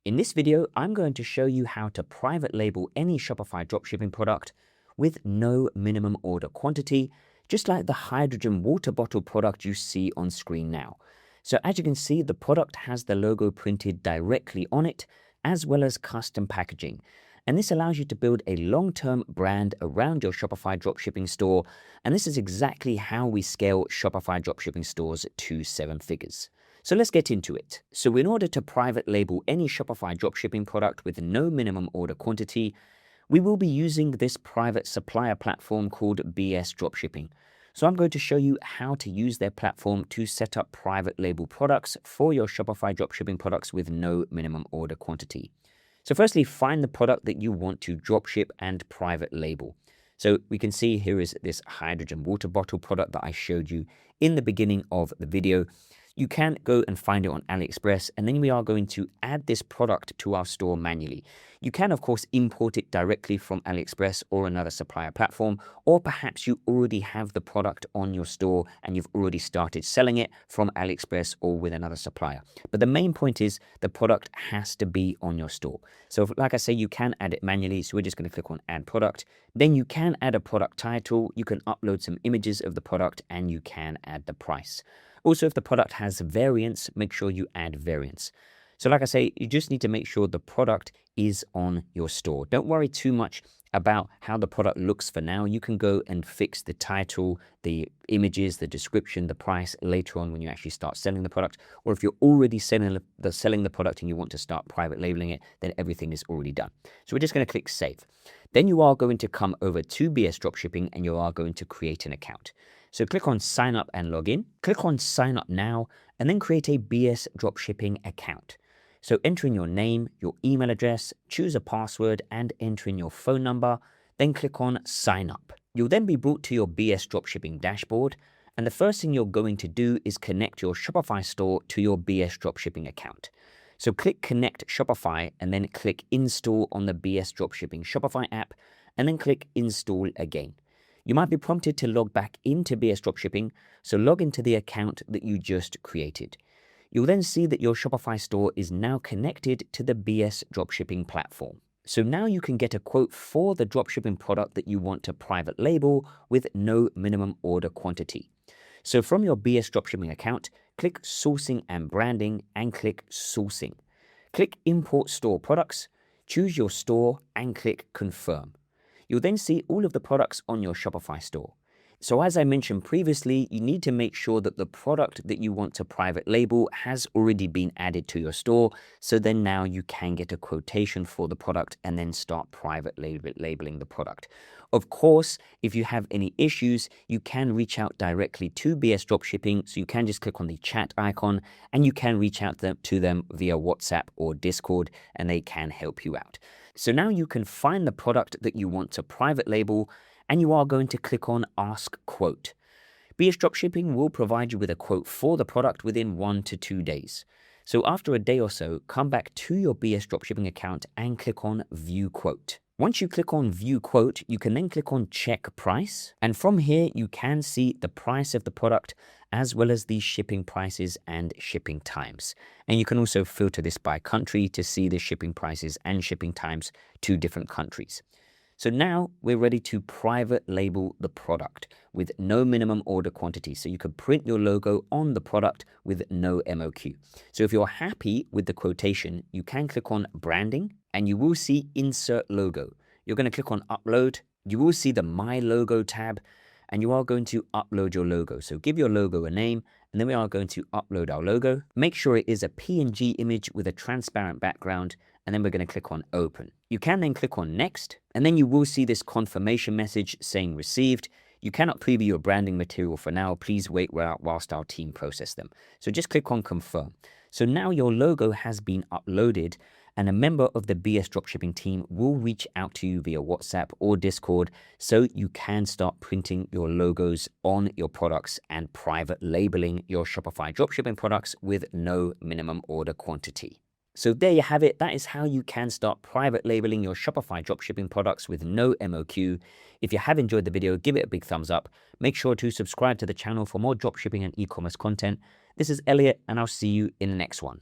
In this video, I'm going to show you how to private label any Shopify dropshipping product with no minimum order quantity, just like the hydrogen water bottle product you see on screen now. So as you can see, the product has the logo printed directly on it, as well as custom packaging. And this allows you to build a long-term brand around your Shopify dropshipping store. And this is exactly how we scale Shopify dropshipping stores to 7 figures. So let's get into it. So in order to private label any Shopify dropshipping product with no minimum order quantity, we will be using this private supplier platform called BS Dropshipping. So I'm going to show you how to use their platform to set up private label products for your Shopify dropshipping products with no minimum order quantity. So firstly, find the product that you want to dropship and private label. So we can see here is this hydrogen water bottle product that I showed you in the beginning of the video. You can go and find it on AliExpress, and then we are going to add this product to our store manually. You can, of course, import it directly from AliExpress or another supplier platform, or perhaps you already have the product on your store and you've already started selling it from AliExpress or with another supplier. But the main point is the product has to be on your store. So like I say, you can add it manually. So we're just going to click on Add Product. Then you can add a product title, you can upload some images of the product, and you can add the price. Also, if the product has variants, make sure you add variants. So like I say, you just need to make sure the product is on your store. Don't worry too much about how the product looks for now. You can go and fix the title, the images, the description, the price later on when you actually start selling the product. Or if you're already selling the product and you want to start private labeling it, then everything is already done. So we're just going to click Save. Then you are going to come over to BS Dropshipping and you are going to create an account. So click on Sign Up and Log In. Click on Sign Up Now, and then create a BS Dropshipping account. So enter in your name, your email address, choose a password, and enter in your phone number. Then click on Sign Up. You'll then be brought to your BS Dropshipping dashboard. And the first thing you're going to do is connect your Shopify store to your BS Dropshipping account. So click Connect Shopify and then click Install on the BS Dropshipping Shopify app, and then click Install again. You might be prompted to log back into BS Dropshipping, so log into the account that you just created. You'll then see that your Shopify store is now connected to the BS Dropshipping platform. So now you can get a quote for the dropshipping product that you want to private label with no minimum order quantity. So from your BS Dropshipping account, click Sourcing and Branding and click Sourcing. Click Import Store Products, choose your store and click Confirm. You'll then see all of the products on your Shopify store. So as I mentioned previously, you need to make sure that the product that you want to private label has already been added to your store. So then now you can get a quotation for the product and then start private labeling the product. Of course, if you have any issues, you can reach out directly to BS Dropshipping. So you can just click on the chat icon and you can reach out to them via WhatsApp or Discord, and they can help you out. So now you can find the product that you want to private label, and you are going to click on Ask Quote. BS Dropshipping will provide you with a quote for the product within 1 to 2 days. So after a day or so, come back to your BS Dropshipping account and click on View Quote. Once you click on View Quote, you can then click on Check Price. And from here, you can see the price of the product as well as the shipping prices and shipping times. And you can also filter this by country to see the shipping prices and shipping times to different countries. So now we're ready to private label the product with no minimum order quantity. So you can print your logo on the product with no MOQ. So if you're happy with the quotation, you can click on Branding and you will see Insert Logo. You're going to click on Upload. You will see the My Logo tab and you are going to upload your logo. So give your logo a name and then we are going to upload our logo. Make sure it is a PNG image with a transparent background, and then we're going to click on Open. You can then click on Next, and then you will see this confirmation message saying Received. You cannot preview your branding material for now. Please wait whilst our team process them. So just click on Confirm. So now your logo has been uploaded, and a member of the BS Dropshipping team will reach out to you via WhatsApp or Discord so you can start printing your logos on your products and private labeling your Shopify dropshipping products with no minimum order quantity. So there you have it. That is how you can start private labeling your Shopify dropshipping products with no MOQ. If you have enjoyed the video, give it a big thumbs up. Make sure to subscribe to the channel for more dropshipping and e-commerce content. This is Elliot, and I'll see you in the next one.